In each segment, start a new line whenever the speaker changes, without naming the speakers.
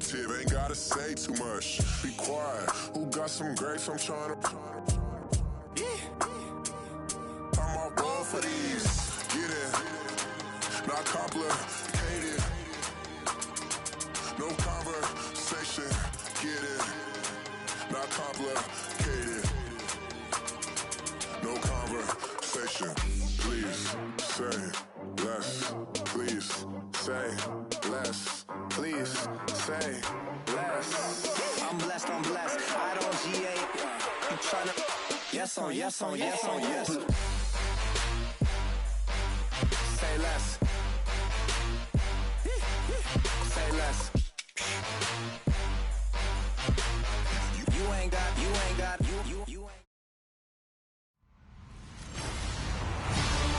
talkative, ain't gotta say too much. Be quiet, who got some grapes? I'm trying to. I'm all roll for these. Get it, not complicated. No conversation. Get it, not complicated. No conversation. Please say less. Please say less. Please say less.
I'm blessed, I'm blessed. I don't GA. I'm tryna. Yes on, yes on, yes on, yes. Say less. Say less. You ain't got, you ain't.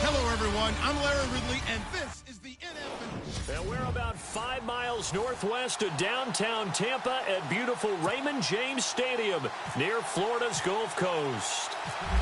Hello, everyone. I'm Larry Ridley, and this is the NFL.
And we're about 5 miles northwest of downtown Tampa at beautiful Raymond James Stadium near Florida's Gulf Coast.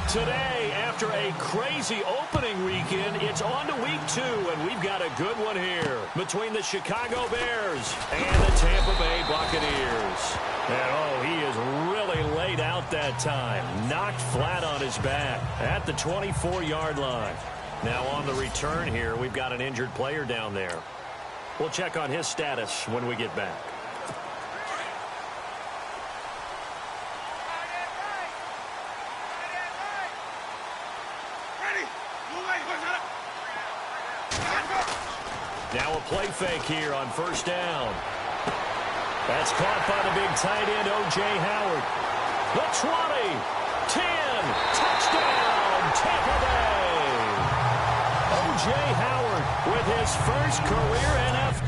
Today, after a crazy opening weekend, it's on to week 2, and we've got a good one here between the Chicago Bears and the Tampa Bay Buccaneers. And, oh, he is really laid out that time, knocked flat on his back at the 24-yard line. Now on the return here, we've got an injured player down there. We'll check on his status when we get back. Now a play fake here on first down. That's caught by the big tight end, O.J. Howard. The 20, 10, touchdown, Tampa Bay. O.J. Howard with his first career NFL.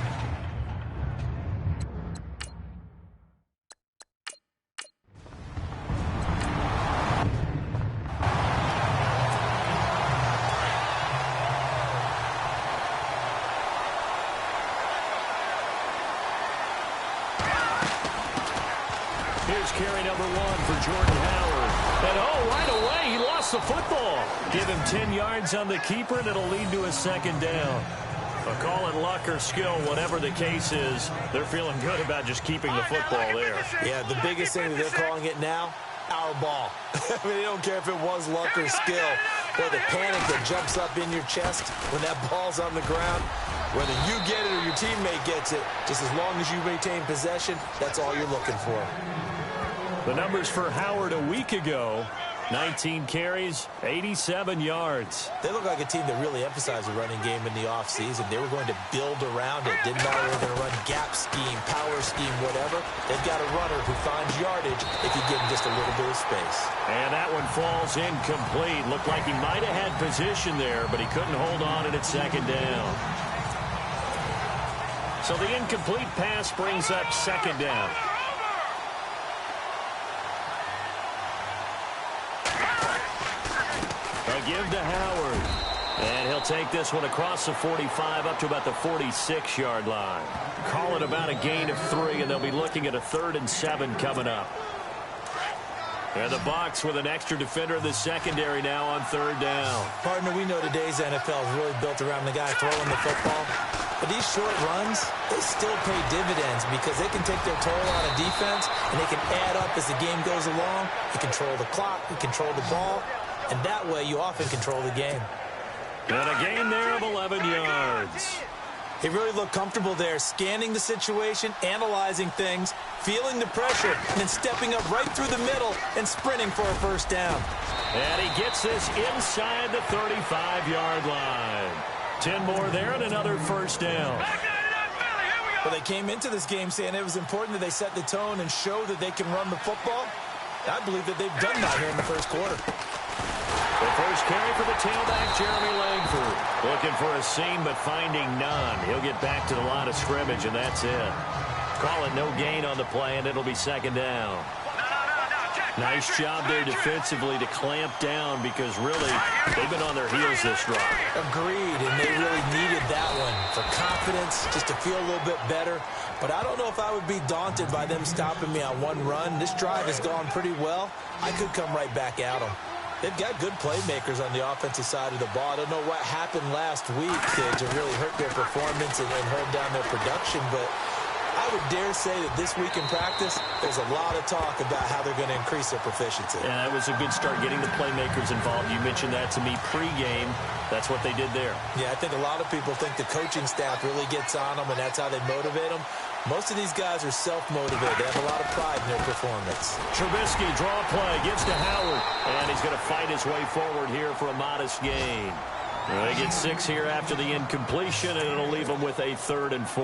Here's carry number 1 for Jordan Howard. And, oh, right away, he lost the football. Give him 10 yards on the keeper, and it'll lead to a second down. But call it luck or skill, whatever the case is, they're feeling good about just keeping the football there.
Yeah, the biggest thing that they're calling it now, our ball. I mean, they don't care if it was luck or skill, or the panic that jumps up in your chest when that ball's on the ground. Whether you get it or your teammate gets it, just as long as you maintain possession, that's all you're looking for.
The numbers for Howard a week ago, 19 carries, 87 yards.
They look like a team that really emphasized the running game in the offseason. They were going to build around it. Didn't matter if they were going to run gap scheme, power scheme, whatever. They've got a runner who finds yardage if you give him just a little bit of space. And that one falls incomplete. Looked like he might have had position there, but he couldn't hold on at second down. So the incomplete pass brings up second down. Give to Howard. And he'll take this one across the 45 up to about the 46-yard line. Call it about a gain of 3, and they'll be looking at a 3rd and 7 coming up. And the Bucs with an extra defender in the secondary now on 3rd down. Partner, we know today's NFL is really built around the guy throwing the football. But these short runs, they still pay dividends because they can take their toll on a defense, and they can add up as the game goes along. You control the clock, you control the ball. And that way, you often control the game.
And a gain there of 11 yards.
He really looked comfortable there, scanning the situation, analyzing things, feeling the pressure, and then stepping up right through the middle and sprinting for a first down.
And he gets this inside the 35-yard line. 10 more there and another first down.
Well, they came into this game saying it was important that they set the tone and show that they can run the football. I believe that they've done that here in the first quarter.
The first carry for the tailback, Jeremy Langford. Looking for a seam, but finding none. He'll get back to the line of scrimmage, and that's it. Call it no gain on the play, and it'll be second down. Nice job there defensively to clamp down because really they've been on their heels this drive.
Agreed, and they really needed that one for confidence, just to feel a little bit better. But I don't know if I would be daunted by them stopping me on one run. This drive has gone pretty well. I could come right back at them. They've got good playmakers on the offensive side of the ball. I don't know what happened last week to really hurt their performance and hold down their production, but
I would dare say that this week in practice, there's a lot of talk about how they're going to increase their proficiency.
Yeah, that was a good start getting the playmakers involved. You mentioned that to me pregame. That's what they did there.
Yeah, I think a lot of people think the coaching staff really gets on them, and that's how they motivate them. Most of these guys are self-motivated. They have a lot of pride in their performance.
Trubisky, draw play, gives to Howard. And he's going to fight his way forward here for a modest gain. They get 6 here after the incompletion, and it'll leave them with a 3rd and 4.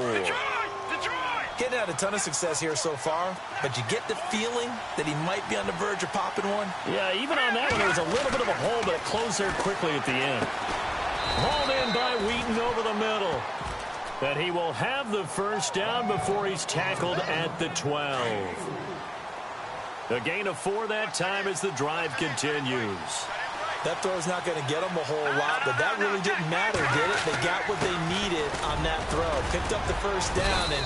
Getting out a ton of success here so far, but you get the feeling that he might be on the verge of popping one.
Yeah, even on that one, there was a little bit of a hole, but it closed there quickly at the end. Hauled in by Wheaton over the middle. But he will have the first down before he's tackled at the 12. A gain of 4 that time as the drive continues.
That throw's not going to get them a whole lot, but that really didn't matter, did it? They got what they needed on that throw. Picked up the first down, and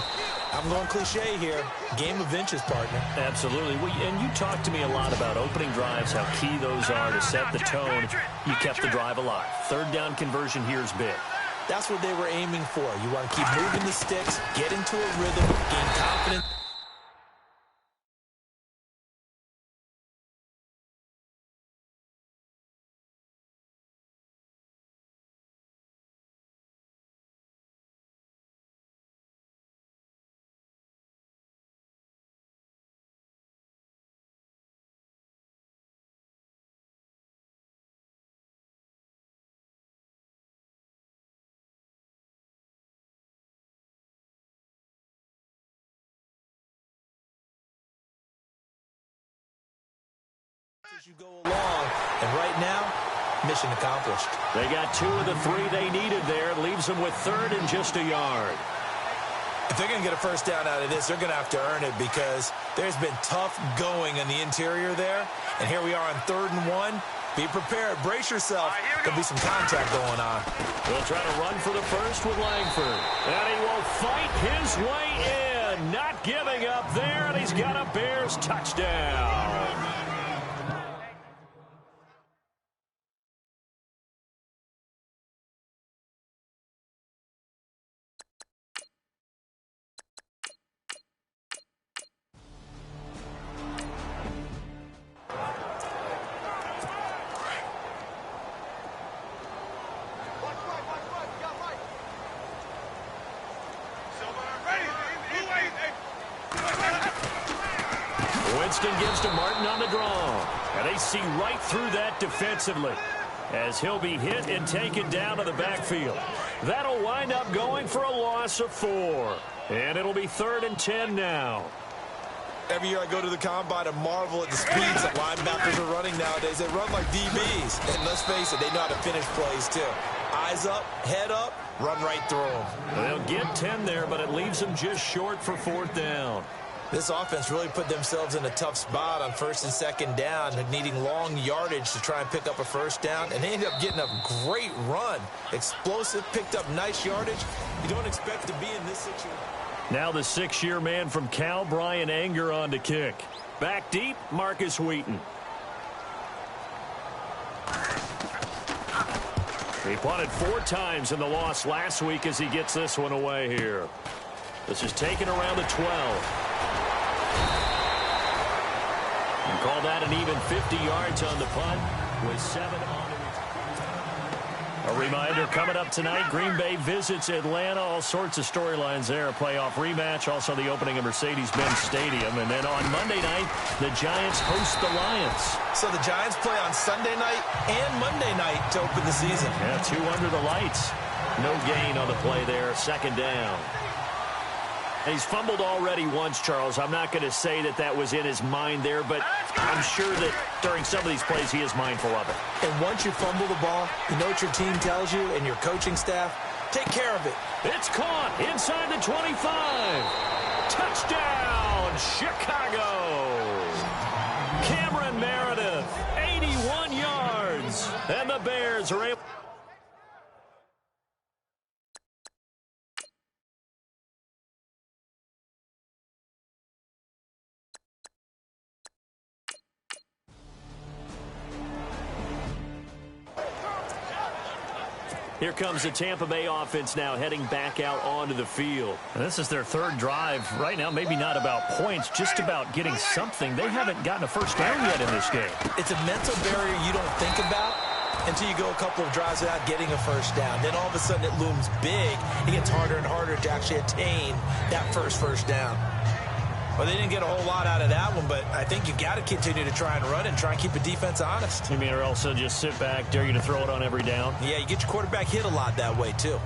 I'm going cliche here. Game of inches, partner.
Absolutely. And you talked to me a lot about opening drives, how key those are to set the tone. You kept the drive alive. 3rd down conversion here is big.
That's what they were aiming for. You want to keep moving the sticks, get into a rhythm, gain confidence. As you go along, and right now, mission accomplished.
They got 2 of the 3 they needed there. It leaves them with 3rd and just a yard.
If they're going to get a first down out of this, they're going to have to earn it because there's been tough going in the interior there. And here we are on 3rd and 1. Be prepared. Brace yourself. There'll be some contact going on.
They'll try to run for the first with Langford. And he will fight his way in. Not giving up there, and he's got a Bears touchdown. Winston gives to Martin on the draw. And they see right through that defensively as he'll be hit and taken down to the backfield. That'll wind up going for a loss of 4. And it'll be 3rd and 10 now.
Every year I go to the combine and marvel at the speeds that linebackers are running nowadays. They run like DBs. And let's face it, they know how to finish plays too. Eyes up, head up, run right through them.
They'll get 10 there, but it leaves them just short for 4th down.
This offense really put themselves in a tough spot on 1st and 2nd down, needing long yardage to try and pick up a first down, and they ended up getting a great run. Explosive, picked up nice yardage. You don't expect to be in this situation.
Now the 6-year man from Cal, Brian Anger, on to kick. Back deep, Marcus Wheaton. He punted 4 times in the loss last week as he gets this one away here. This is taken around the 12. And call that an even 50 yards on the punt with 7 on the return. A reminder, coming up tonight, Green Bay visits Atlanta. All sorts of storylines there. A playoff rematch, also the opening of Mercedes-Benz Stadium. And then on Monday night, the Giants host the Lions.
So the Giants play on Sunday night and Monday night to open the season.
Yeah, 2 under the lights. No gain on the play there, 2nd down. He's fumbled already once, Charles. I'm not going to say that that was in his mind there, but I'm sure that during some of these plays he is mindful of it.
And once you fumble the ball, you know what your team tells you and your coaching staff? Take care of it.
It's caught inside the 25. Touchdown, Chicago. Cameron Meredith, 81 yards. And the Bears are able... Here comes the Tampa Bay offense now heading back out onto the field.
And this is their third drive. Right now, maybe not about points, just about getting something. They haven't gotten a first down yet in this game.
It's a mental barrier you don't think about until you go a couple of drives without getting a first down. Then all of a sudden it looms big. It gets harder and harder to actually attain that first down. Well, they didn't get a whole lot out of that one, but I think you got to continue to try and run and try and keep the defense honest.
You mean, or also just sit back, dare you to throw it on every down?
Yeah, you get your quarterback hit a lot that way, too.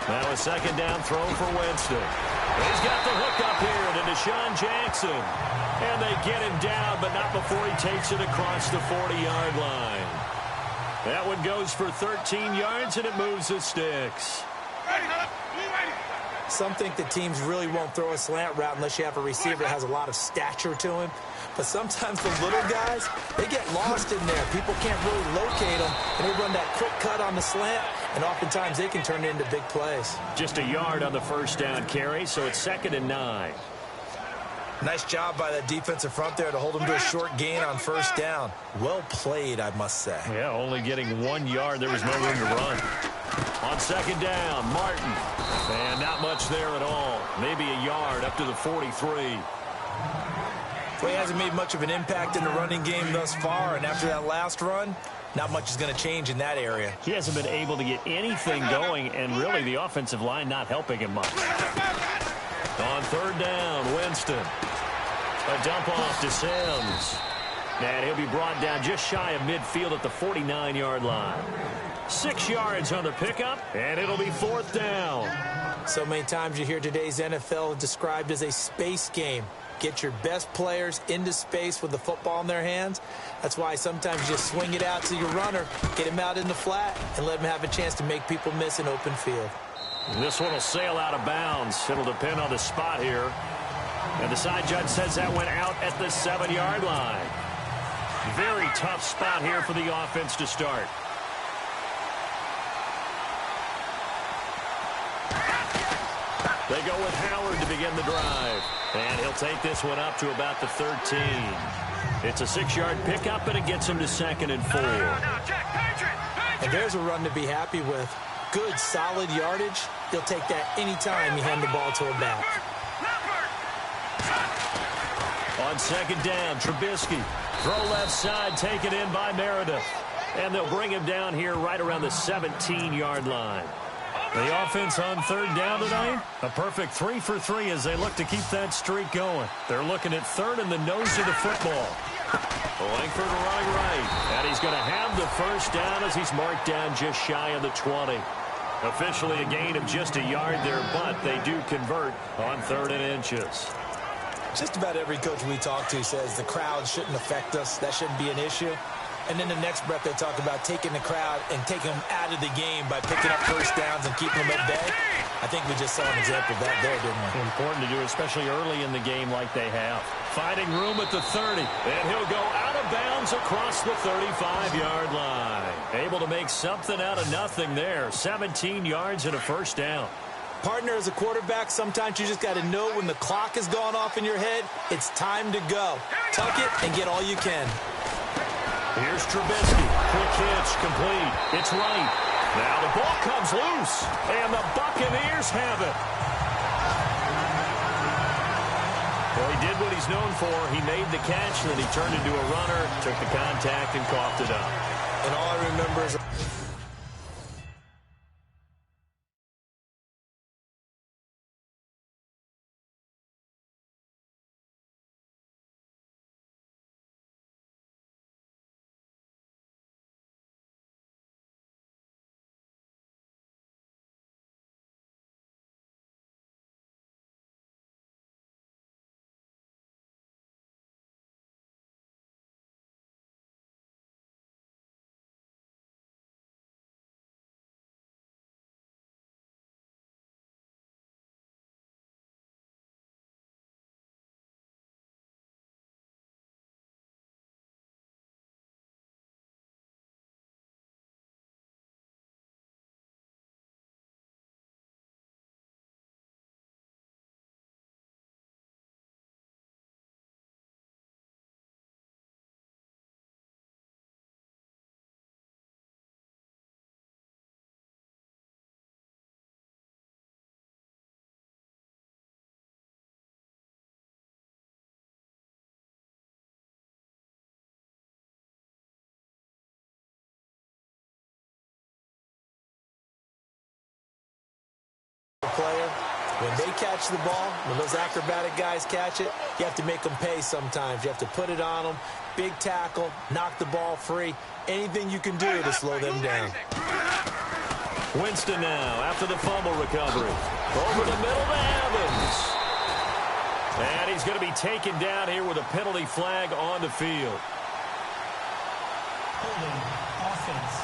Now a second down throw for Winston. He's got the hook up here to Deshaun Jackson. And they get him down, but not before he takes it across the 40-yard line. That one goes for 13 yards, and it moves the sticks.
Some think that teams really won't throw a slant route unless you have a receiver that has a lot of stature to him. But sometimes the little guys, they get lost in there. People can't really locate them, and they run that quick cut on the slant, and oftentimes they can turn it into big plays.
Just a yard on the first down carry, so it's 2nd and 9.
Nice job by the defensive front there to hold them to a short gain on first down. Well played, I must say.
Yeah, only getting 1 yard. There was no room to run. On second down, Martin. And not much there at all. Maybe a yard up to the 43.
Well, he hasn't made much of an impact in the running game thus far, and after that last run, not much is going to change in that area.
He hasn't been able to get anything going, and really the offensive line not helping him much. On third down, Winston. A dump off to Sims. And he'll be brought down just shy of midfield at the 49-yard line. 6 yards on the pickup, and it'll be 4th down.
So many times you hear today's NFL described as a space game. Get your best players into space with the football in their hands. That's why sometimes you just swing it out to your runner, get him out in the flat, and let him have a chance to make people miss an open field.
This one will sail out of bounds. It'll depend on the spot here. And the side judge says that went out at the 7-yard line. Very tough spot here for the offense to start. They go with Howard to begin the drive. And he'll take this one up to about the 13. It's a 6-yard pickup, and it gets him to 2nd and 4.
And there's a run to be happy with. Good, solid yardage. He'll take that anytime you hand the ball to a back.
On second down, Trubisky. Throw left side, taken in by Meredith. And they'll bring him down here right around the 17-yard line. The offense on third down tonight, a perfect 3 for 3 as they look to keep that streak going. They're looking at third and the nose of the football. Langford running right, and he's going to have the first down as he's marked down just shy of the 20. Officially a gain of just a yard there, but they do convert on 3rd and inches.
Just about every coach we talk to says the crowd shouldn't affect us. That shouldn't be an issue. And then the next breath they talk about taking the crowd and taking them out of the game by picking up first downs and keeping them at bay. I think we just saw an example of that there, didn't we?
Important to do, especially early in the game like they have. Finding room at the 30. And he'll go out of bounds across the 35-yard line. Able to make something out of nothing there. 17 yards and a first down.
Partner, as a quarterback, sometimes you just got to know when the clock has gone off in your head, it's time to go. Tuck it and get all you can.
Here's Trubisky. Quick hitch, complete. It's right. Now the ball comes loose, and the Buccaneers have it. Well, he did what he's known for. He made the catch, and then he turned into a runner, took the contact, and coughed it up.
And all I remember is... player, when they catch the ball, when those acrobatic guys catch it, you have to make them pay sometimes. You have to put it on them, big tackle, knock the ball free. Anything you can do to slow them down.
Winston now after the fumble recovery. Over the middle to Evans. And he's going to be taken down here with a penalty flag on the field.
Holding offense.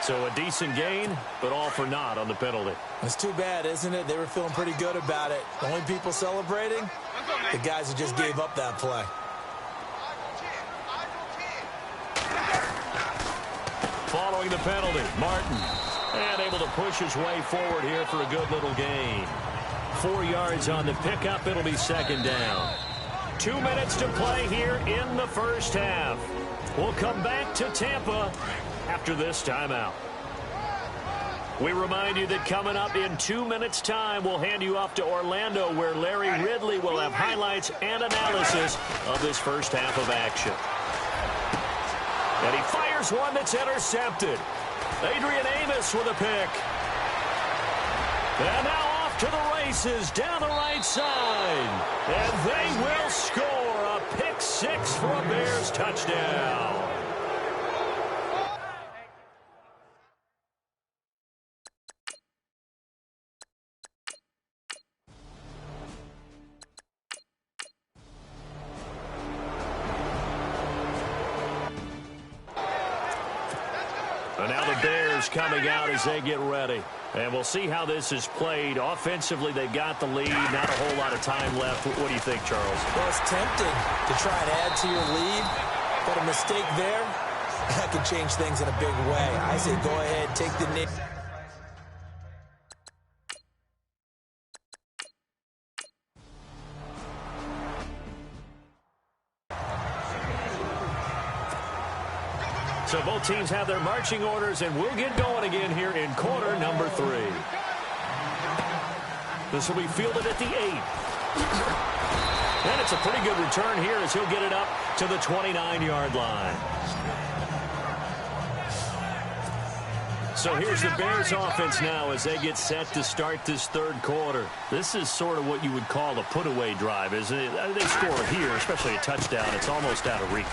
So a decent gain, but all for naught on the penalty.
It's too bad, isn't it? They were feeling pretty good about it. The only people celebrating, the guys who just gave up that play.
Following the penalty, Martin. And able to push his way forward here for a good little gain. 4 yards on the pickup. It'll be second down. 2 minutes to play here in the first half. We'll come back to Tampa after this timeout. We remind you that coming up in 2 minutes' time, we'll hand you off to Orlando, where Larry Ridley will have highlights and analysis of this first half of action. And he fires one that's intercepted. Adrian Amos with a pick. And now off to the races down the right side. And they will score a pick six for a Bears touchdown. And now the Bears coming out as they get ready. And we'll see how this is played. Offensively, they've got the lead. Not a whole lot of time left. What do you think, Charles?
Well, it's tempting to try and add to your lead. But a mistake there, that could change things in a big way. I say go ahead, take the knee.
So both teams have their marching orders, and we'll get going again here in quarter number 3. This will be fielded at the 8. And it's a pretty good return here as he'll get it up to the 29-yard line. So here's the Bears offense now as they get set to start this third quarter. This is sort of what you would call a put-away drive, isn't it? They score here, especially a touchdown. It's almost out of reach.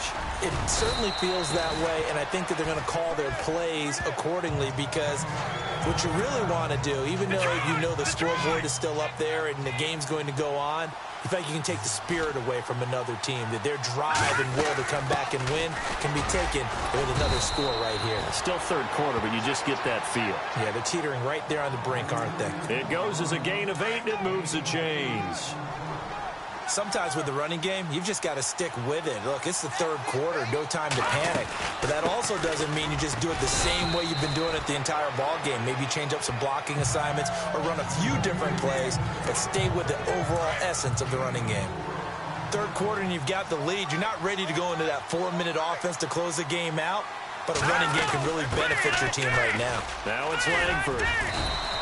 It certainly feels that way, and I think that they're going to call their plays accordingly, because what you really want to do, even though you know the scoreboard is still up there and the game's going to go on, in fact, you can take the spirit away from another team, that their drive and will to come back and win can be taken with another score right here.
It's still third quarter, but you just get that feel.
Yeah, they're teetering right there on the brink, aren't they?
It goes as a gain of 8, and it moves the chains.
Sometimes with the running game, you've just got to stick with it. Look, it's the third quarter, no time to panic. But that also doesn't mean you just do it the same way you've been doing it the entire ball game. Maybe change up some blocking assignments or run a few different plays, but stay with the overall essence of the running game. Third quarter and you've got the lead. You're not ready to go into that 4-minute offense to close the game out, but a running game can really benefit your team right now.
Now it's Langford.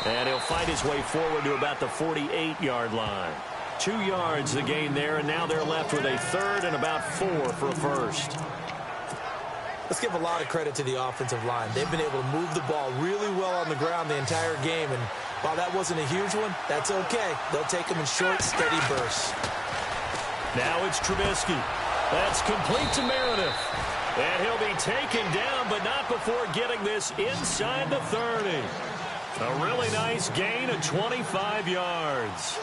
And he'll fight his way forward to about the 48-yard line. 2 yards the gain there, and now they're left with a third and about 4 for a first.
Let's give a lot of credit to the offensive line. They've been able to move the ball really well on the ground the entire game, and while that wasn't a huge one, that's okay. They'll take them in short, steady bursts.
Now it's Trubisky. That's complete to Meredith. And he'll be taken down, but not before getting this inside the 30. A really nice gain of 25 yards.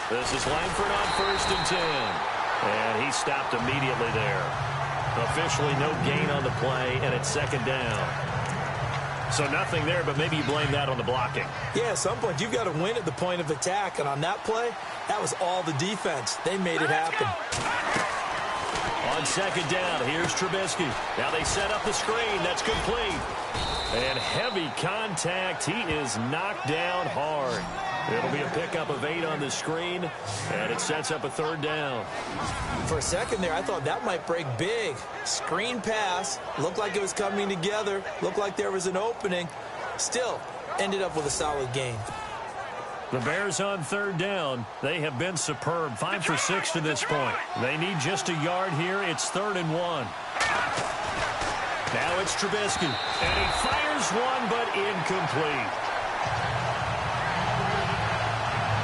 This is Langford on 1st and 10. And he stopped immediately there. Officially no gain on the play, and it's 2nd down. So nothing there, but maybe you blame that on the blocking.
Yeah, at some point, you've got to win at the point of attack. And on that play, that was all the defense. They made it happen.
On 2nd down, here's Trubisky. Now they set up the screen. That's complete. And heavy contact. He is knocked down hard. It'll be a pickup of 8 on the screen, and it sets up a 3rd down.
For a second there, I thought that might break big. Screen pass. Looked like it was coming together. Looked like there was an opening. Still, ended up with a solid gain.
The Bears on 3rd down. They have been superb. 5 for 6 to this point. They need just a yard here. It's 3rd and 1. Now it's Trubisky. And he fires one, but incomplete.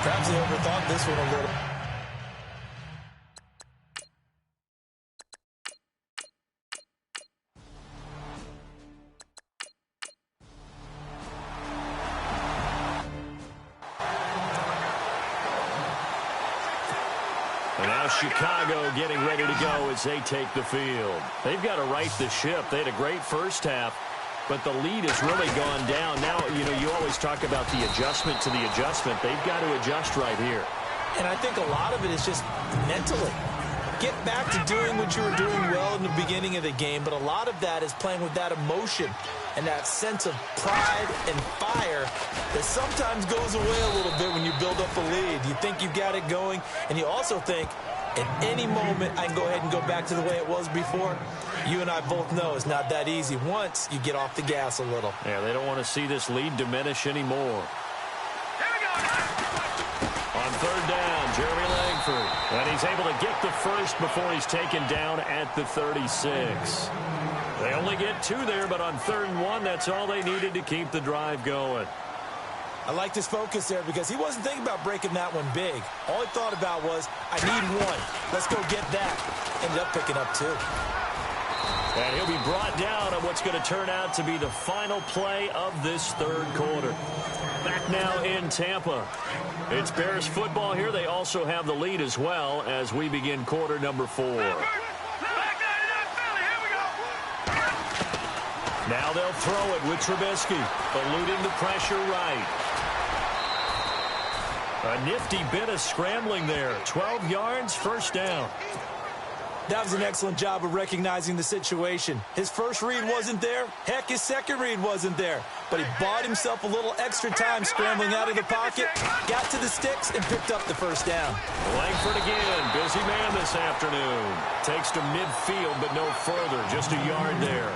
Perhaps they overthought this one a little.
And now Chicago getting ready to go as they take the field. They've got to right the ship. They had a great first half, but the lead has really gone down. Now, you always talk about the adjustment to the adjustment. They've got to adjust right here.
And I think a lot of it is just mentally. Get back to doing what you were doing well in the beginning of the game, but a lot of that is playing with that emotion and that sense of pride and fire that sometimes goes away a little bit when you build up a lead. You think you've got it going, and you also think, at any moment, I can go ahead and go back to the way it was before. You and I both know it's not that easy once you get off the gas a little.
Yeah, they don't want to see this lead diminish anymore. On 3rd down, Jeremy Langford. And he's able to get the first before he's taken down at the 36. They only get 2 there, but on 3rd and 1, that's all they needed to keep the drive going.
I liked his focus there because he wasn't thinking about breaking that one big. All he thought about was, I need 1. Let's go get that. Ended up picking up 2.
And he'll be brought down on what's going to turn out to be the final play of this 3rd quarter. Back now in Tampa. It's Bears football here. They also have the lead as well as we begin quarter number 4. Now they'll throw it with Trubisky, eluding the pressure right. A nifty bit of scrambling there. 12 yards, 1st down.
That was an excellent job of recognizing the situation. His first read wasn't there. Heck, his second read wasn't there. But he bought himself a little extra time scrambling out of the pocket, got to the sticks, and picked up the 1st down.
Langford again, busy man this afternoon. Takes to midfield, but no further, just a yard there.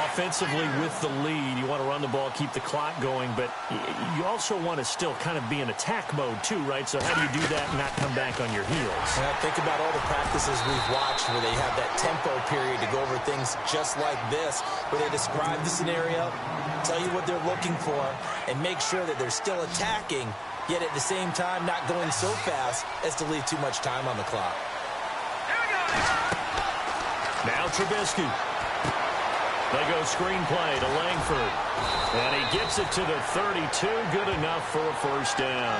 Offensively with the lead, you want to run the ball, keep the clock going, but you also want to still kind of be in attack mode too, right? So how do you do that and not come back on your heels?
Yeah, think about all the practices we've watched where they have that tempo period to go over things just like this, where they describe the scenario, tell you what they're looking for, and make sure that they're still attacking, yet at the same time not going so fast as to leave too much time on the clock.
Now Trubisky. They go screenplay to Langford. And he gets it to the 32. Good enough for a 1st down.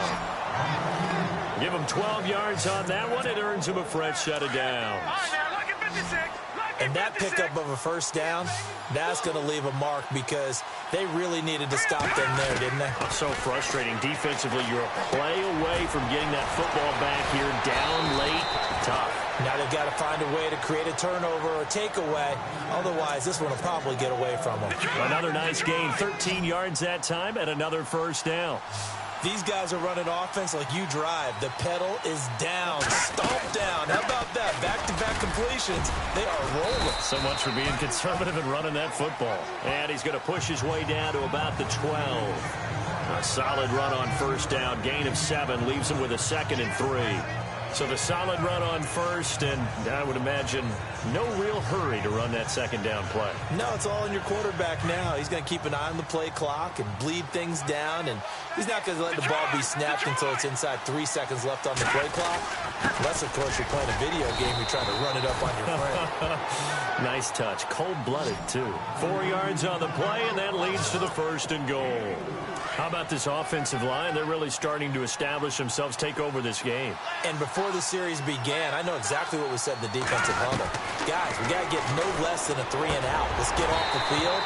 Give him 12 yards on that one. It earns him a fresh set of downs.
All right, now, look at 56. Look
And that pickup of a first down, that's going to leave a mark because they really needed to stop them there, didn't they?
So frustrating. Defensively, you're a play away from getting that football back here down late. Tough.
Now they've got to find a way to create a turnover or takeaway. Otherwise, this one will probably get away from them.
Another nice gain. 13 yards that time and another first down.
These guys are running offense like you drive. The pedal is down, stomp down. How about that? Back-to-back completions. They are rolling.
So much for being conservative and running that football. And he's going to push his way down to about the 12. A solid run on first down. Gain of 7 leaves him with a 2nd and 3. So the solid run on first, and I would imagine no real hurry to run that second down play.
No, it's all in your quarterback now. He's going to keep an eye on the play clock and bleed things down, and he's not going to let the ball be snapped until it's inside 3 seconds left on the play clock. Unless, of course, you're playing a video game, you're trying to run it up on your friend.
Nice touch. Cold-blooded, too. 4 yards on the play, and that leads to the 1st and goal. How about this offensive line? They're really starting to establish themselves, take over this game.
And before the series began, I know exactly what was said in the defensive huddle. Guys, we got to get no less than a 3-and-out. Let's get off the field.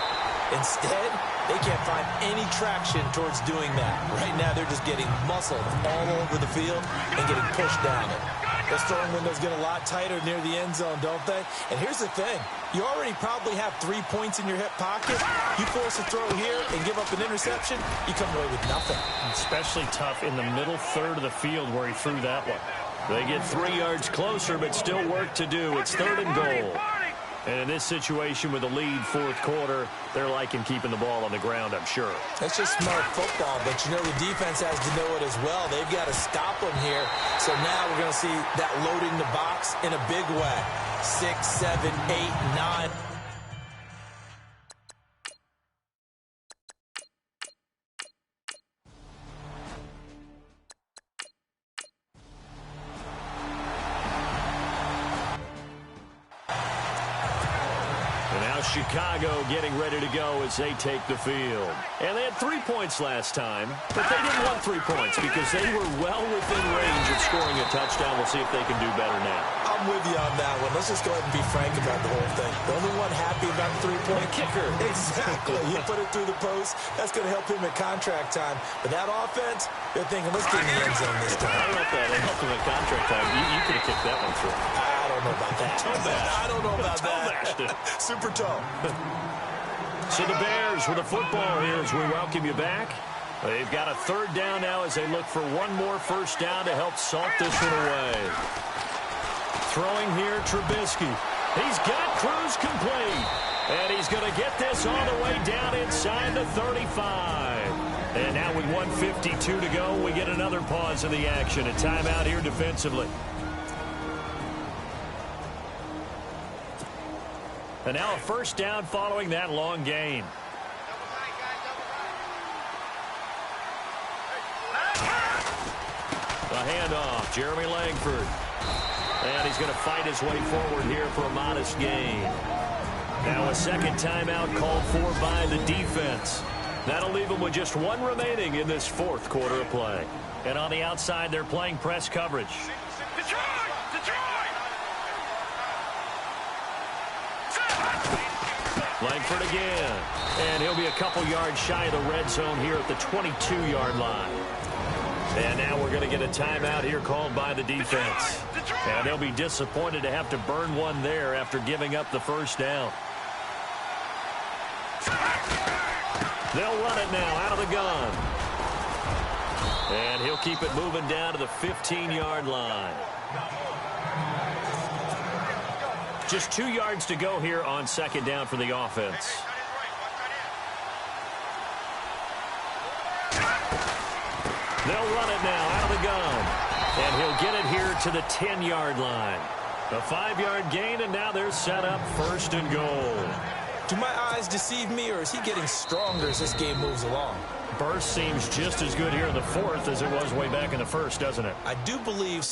Instead, they can't find any traction towards doing that. Right now, they're just getting muscled all over the field and getting pushed down it. Those throwing windows get a lot tighter near the end zone, don't they? And here's the thing. You already probably have 3 points in your hip pocket. You force a throw here and give up an interception, you come away with nothing.
Especially tough in the middle third of the field where he threw that one. They get 3 yards closer, but still work to do. It's 3rd and goal. And in this situation with a lead 4th quarter, they're liking keeping the ball on the ground, I'm sure.
That's just smart football, but you know the defense has to know it as well. They've got to stop them here. So now we're going to see that loading the box in a big way. 6, 7, 8, 9.
Chicago getting ready to go as they take the field. And they had 3 points last time, but they didn't want 3 points because they were well within range of scoring a touchdown. We'll see if they can do better now.
I'm with you on that one. Let's just go ahead and be frank about the whole thing. The only one happy about the 3-point
kicker.
Exactly. He put it through the post. That's going to help him at contract time. But that offense, they're thinking, let's get in the end zone this time.
I don't know if that helped him at contract time. You could have kicked that one through.
I don't know about that. I don't know about that. Super toe.
So the Bears with a football here as we welcome you back. They've got a 3rd down now as they look for one more first down to help salt this one away. Throwing here, Trubisky. He's got Cruz complete. And he's going to get this all the way down inside the 35. And now with 1:52 to go, we get another pause in the action. A timeout here defensively. And now a first down following that long gain. A handoff, Jeremy Langford. And he's going to fight his way forward here for a modest gain. Now a second timeout called for by the defense. That'll leave them with just 1 remaining in this 4th quarter of play. And on the outside, they're playing press coverage. Langford again. And he'll be a couple yards shy of the red zone here at the 22-yard line. And now we're going to get a timeout here called by the defense. And they'll be disappointed to have to burn one there after giving up the first down. They'll run it now out of the gun. And he'll keep it moving down to the 15-yard line. Just 2 yards to go here on second down for the offense. They'll run it now out of the gun. And he'll get it here to the 10-yard line. A 5-yard gain, and now they're set up 1st and goal.
Do my eyes deceive me, or is he getting stronger as this game moves along?
Burst seems just as good here in the 4th as it was way back in the 1st, doesn't it?
I do believe